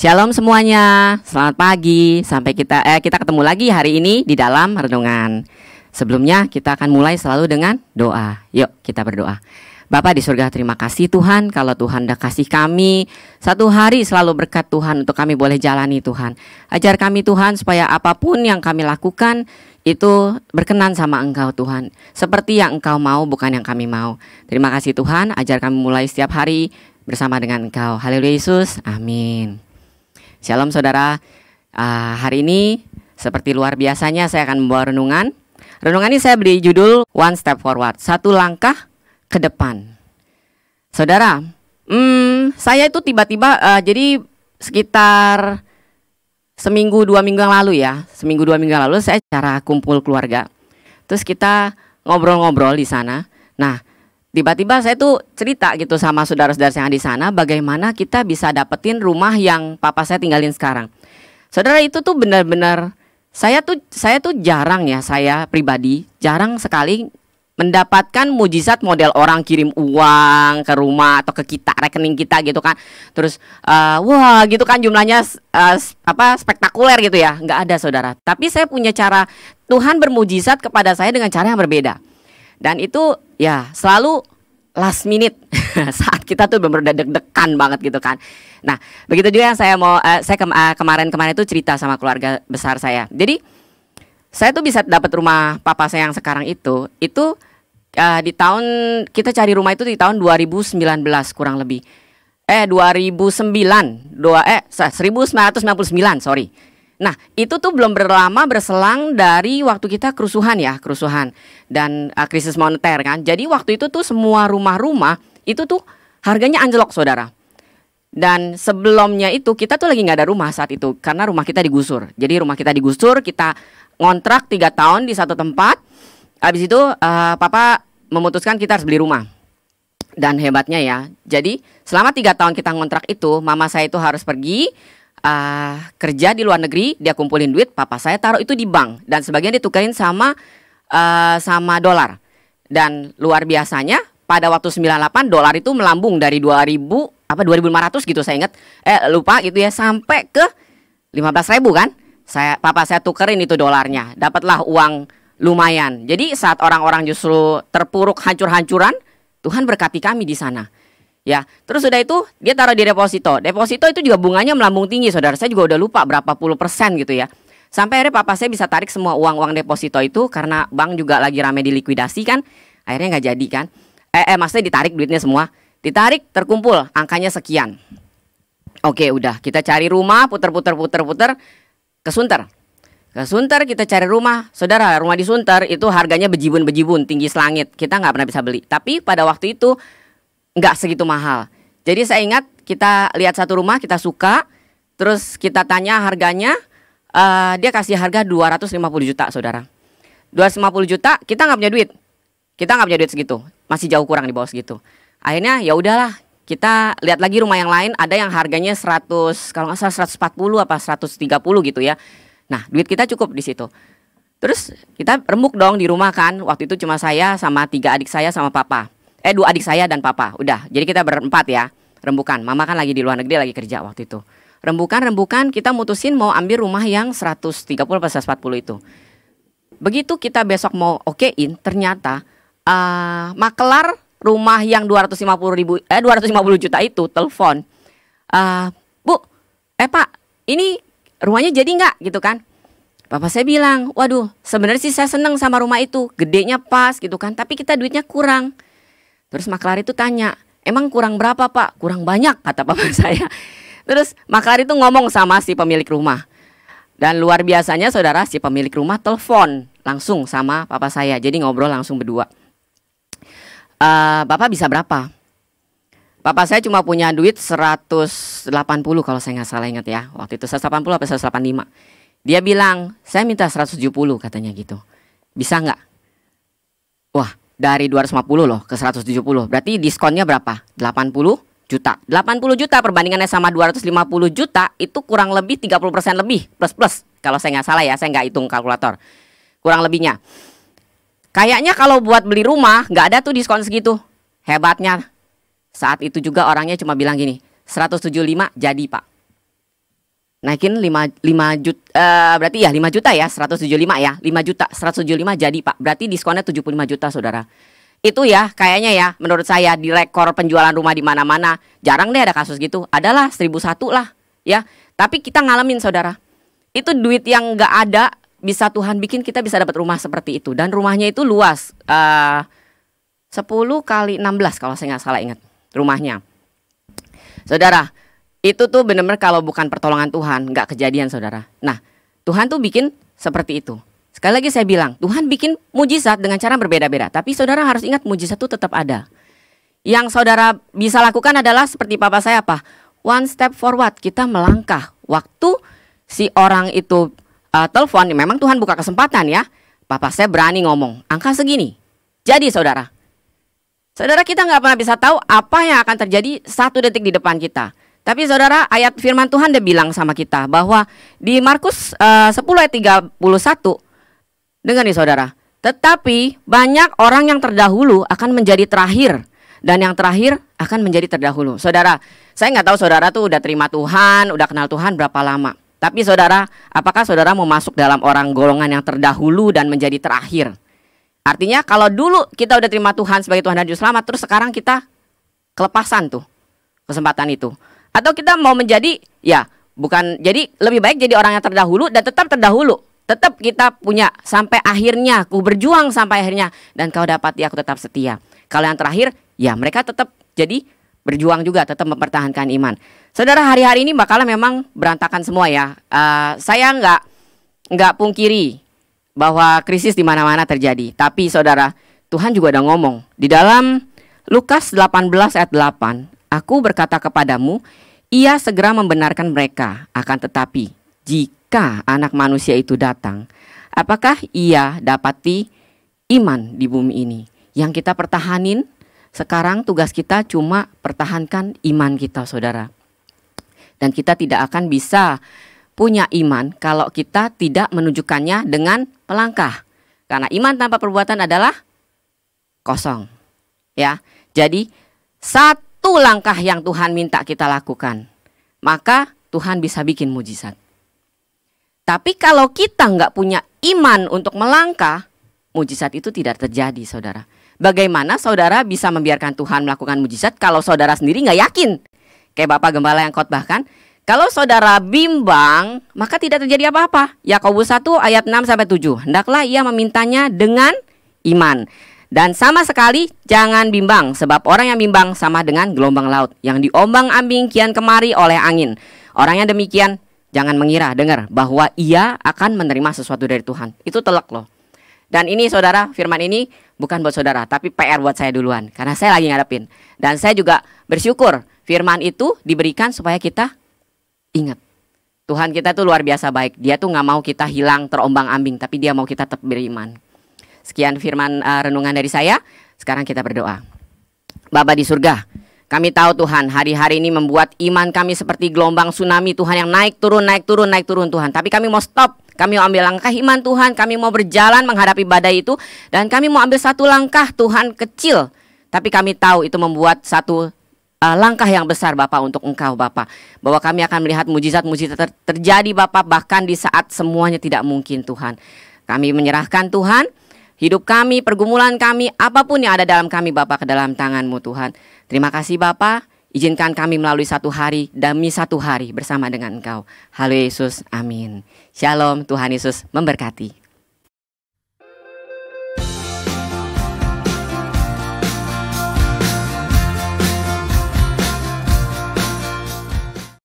Shalom semuanya, selamat pagi. Kita ketemu lagi hari ini di dalam renungan. Sebelumnya kita akan mulai selalu dengan doa. Yuk kita berdoa. Bapa di surga, terima kasih Tuhan kalau Tuhan udah kasih kami satu hari selalu berkat Tuhan untuk kami boleh jalani Tuhan. Ajar kami Tuhan supaya apapun yang kami lakukan itu berkenan sama Engkau Tuhan. Seperti yang Engkau mau, bukan yang kami mau. Terima kasih Tuhan, ajar kami mulai setiap hari bersama dengan Engkau. Haleluya Yesus, amin. Shalom saudara, hari ini seperti luar biasanya saya akan membawa renungan. Renungan ini saya beri judul One Step Forward, satu langkah ke depan. Saudara, saya itu tiba-tiba jadi sekitar seminggu dua minggu yang lalu saya acara kumpul keluarga. Terus kita ngobrol-ngobrol di sana. Nah, tiba-tiba saya tuh cerita gitu sama saudara-saudara yang ada di sana bagaimana kita bisa dapetin rumah yang papa saya tinggalin sekarang. Saudara, itu tuh benar-benar saya tuh jarang ya, saya pribadi jarang sekali mendapatkan mujizat model orang kirim uang ke rumah atau ke kita, rekening kita gitu kan. Terus wah gitu kan jumlahnya spektakuler gitu ya. Nggak ada saudara. Tapi saya punya cara, Tuhan bermujizat kepada saya dengan cara yang berbeda. Dan itu ya selalu last minute saat kita tuh bener-bener deg-degan banget gitu kan. Nah begitu juga yang kemarin itu cerita sama keluarga besar saya. Jadi saya tuh bisa dapat rumah papa saya yang sekarang itu di tahun, kita cari rumah itu di tahun 2019 kurang lebih 1999 sorry. Nah itu tuh belum berselang dari waktu kita kerusuhan dan krisis moneter kan. Jadi waktu itu tuh semua rumah-rumah itu tuh harganya anjlok saudara. Dan sebelumnya itu kita tuh lagi nggak ada rumah saat itu karena rumah kita digusur. Jadi rumah kita digusur, kita ngontrak 3 tahun di satu tempat. Habis itu papa memutuskan kita harus beli rumah. Dan hebatnya ya, jadi selama 3 tahun kita ngontrak itu, mama saya itu harus pergi kerja di luar negeri, dia kumpulin duit, papa saya taruh itu di bank dan sebagian ditukarin sama dolar. Dan luar biasanya pada waktu 98 dolar itu melambung dari 2.500 gitu saya ingat. Lupa gitu ya, sampai ke 15.000 kan. Papa saya tukerin itu dolarnya, dapatlah uang lumayan. Jadi saat orang-orang justru terpuruk hancur-hancuran, Tuhan berkati kami di sana. Ya, terus udah itu dia taruh di deposito. Deposito itu juga bunganya melambung tinggi, saudara. Saya juga udah lupa berapa puluh persen gitu ya. Sampai akhirnya papa saya bisa tarik semua uang-uang deposito itu karena bank juga lagi rame dilikuidasi kan. Akhirnya nggak jadi kan. Maksudnya ditarik duitnya semua. Ditarik, terkumpul angkanya sekian. Oke, udah kita cari rumah, puter ke Sunter. Ke Sunter kita cari rumah. Saudara, rumah di Sunter itu harganya bejibun-bejibun, tinggi selangit. Kita nggak pernah bisa beli. Tapi pada waktu itu nggak segitu mahal. Jadi saya ingat kita lihat satu rumah kita suka, terus kita tanya harganya, dia kasih harga 250 juta saudara. 250 juta kita nggak punya duit. Kita nggak punya duit segitu, masih jauh kurang di bawah segitu. Akhirnya ya udahlah, kita lihat lagi rumah yang lain, ada yang harganya 100, kalau nggak salah 140 apa 130 gitu ya. Nah duit kita cukup di situ. Terus kita rembuk dong di rumah kan. Waktu itu cuma saya sama 3 adik saya sama papa. 2 adik saya dan papa. Udah, jadi kita berempat ya. Rembukan, mama kan lagi di luar negeri, lagi kerja waktu itu. Rembukan, kita mutusin mau ambil rumah yang 130 atau 140 itu. Begitu kita besok mau okein, ternyata makelar rumah yang 250 juta itu telepon. Bu, Pak, ini rumahnya jadi nggak gitu kan? Papa saya bilang, waduh sebenarnya sih saya seneng sama rumah itu, gedenya pas gitu kan, tapi kita duitnya kurang. Terus makelar itu tanya, emang kurang berapa pak? Kurang banyak kata papa saya. Terus makelar itu ngomong sama si pemilik rumah. Dan luar biasanya saudara, si pemilik rumah telepon langsung sama papa saya. Jadi ngobrol langsung berdua. Bapak bisa berapa? Papa saya cuma punya duit 180 kalau saya nggak salah ingat ya. Waktu itu 180 atau 185. Dia bilang, saya minta 170 katanya gitu. Bisa nggak? Wah, dari 250 loh ke 170. Berarti diskonnya berapa? 80 juta. 80 juta perbandingannya sama 250 juta itu kurang lebih 30% lebih plus. Kalau saya nggak salah ya, saya nggak hitung kalkulator. Kurang lebihnya. Kayaknya kalau buat beli rumah nggak ada tuh diskon segitu. Hebatnya saat itu juga orangnya cuma bilang gini, 175 jadi pak. naikin 5 juta, berarti ya 5 juta ya, 175 ya, 5 juta, 175 jadi Pak, berarti diskonnya 75 juta saudara. Itu ya kayaknya ya menurut saya di rekor penjualan rumah di mana-mana, jarang deh ada kasus gitu, adalah 1001 lah ya. Tapi kita ngalamin saudara, itu duit yang gak ada, bisa Tuhan bikin kita bisa dapat rumah seperti itu. Dan rumahnya itu luas, 10 kali 16 kalau saya nggak salah ingat rumahnya. Saudara, itu tuh benar-benar kalau bukan pertolongan Tuhan nggak kejadian saudara. Nah, Tuhan tuh bikin seperti itu. Sekali lagi saya bilang, Tuhan bikin mujizat dengan cara berbeda-beda. Tapi saudara harus ingat mujizat itu tetap ada. Yang saudara bisa lakukan adalah seperti papa saya apa? One step forward, kita melangkah. Waktu si orang itu telepon, memang Tuhan buka kesempatan ya. Papa saya berani ngomong, angka segini. Jadi saudara kita nggak pernah bisa tahu apa yang akan terjadi 1 detik di depan kita. Tapi saudara, ayat firman Tuhan dia bilang sama kita bahwa di Markus 10 ayat 31, dengar nih saudara, tetapi banyak orang yang terdahulu akan menjadi terakhir, dan yang terakhir akan menjadi terdahulu. Saudara, saya nggak tahu saudara tuh udah terima Tuhan, udah kenal Tuhan berapa lama. Tapi saudara, apakah saudara mau masuk dalam orang golongan yang terdahulu dan menjadi terakhir? Artinya kalau dulu kita udah terima Tuhan sebagai Tuhan dan Juru Selamat, terus sekarang kita kelepasan tuh kesempatan itu. Atau kita mau menjadi, ya bukan, jadi lebih baik jadi orang yang terdahulu dan tetap terdahulu. Tetap kita punya sampai akhirnya, ku berjuang sampai akhirnya, dan kau dapati aku tetap setia. Kalau yang terakhir, ya mereka tetap jadi berjuang juga, tetap mempertahankan iman. Saudara, hari-hari ini bakalan memang berantakan semua ya. Saya nggak pungkiri bahwa krisis di mana-mana terjadi. Tapi saudara, Tuhan juga udah ngomong di dalam Lukas 18 ayat 8, aku berkata kepadamu, ia segera membenarkan mereka. Akan tetapi jika anak manusia itu datang, apakah ia dapati iman di bumi ini? Yang kita pertahanin sekarang, tugas kita cuma pertahankan iman kita saudara. Dan kita tidak akan bisa punya iman kalau kita tidak menunjukkannya dengan melangkah. Karena iman tanpa perbuatan adalah kosong. Ya. Jadi satu langkah yang Tuhan minta kita lakukan, maka Tuhan bisa bikin mujizat. Tapi kalau kita nggak punya iman untuk melangkah, mujizat itu tidak terjadi saudara. Bagaimana saudara bisa membiarkan Tuhan melakukan mujizat kalau saudara sendiri nggak yakin? Kayak Bapak Gembala yang khotbahkan, kalau saudara bimbang, maka tidak terjadi apa-apa. Yakobus 1 ayat 6-7. Hendaklah ia memintanya dengan iman. Dan sama sekali jangan bimbang, sebab orang yang bimbang sama dengan gelombang laut yang diombang-ambing kian kemari oleh angin. Orang yang demikian jangan mengira, dengar, bahwa ia akan menerima sesuatu dari Tuhan. Itu telak loh. Dan ini saudara, firman ini bukan buat saudara, tapi PR buat saya duluan, karena saya lagi ngadepin. Dan saya juga bersyukur firman itu diberikan supaya kita ingat, Tuhan kita tuh luar biasa baik. Dia tuh gak mau kita hilang terombang-ambing, tapi dia mau kita tetap beriman. Sekian firman renungan dari saya. Sekarang kita berdoa. Bapa di surga, kami tahu Tuhan, hari-hari ini membuat iman kami seperti gelombang tsunami Tuhan, yang naik turun, naik turun, naik turun Tuhan. Tapi kami mau stop, kami mau ambil langkah iman Tuhan. Kami mau berjalan menghadapi badai itu. Dan kami mau ambil satu langkah Tuhan kecil, tapi kami tahu itu membuat satu langkah yang besar Bapak untuk Engkau Bapak. Bahwa kami akan melihat mujizat-mujizat terjadi Bapak, bahkan di saat semuanya tidak mungkin Tuhan. Kami menyerahkan Tuhan hidup kami, pergumulan kami, apapun yang ada dalam kami Bapak, ke dalam tangan-Mu Tuhan. Terima kasih Bapak, izinkan kami melalui satu hari demi satu hari bersama dengan Engkau. Halo Yesus, amin. Shalom, Tuhan Yesus memberkati.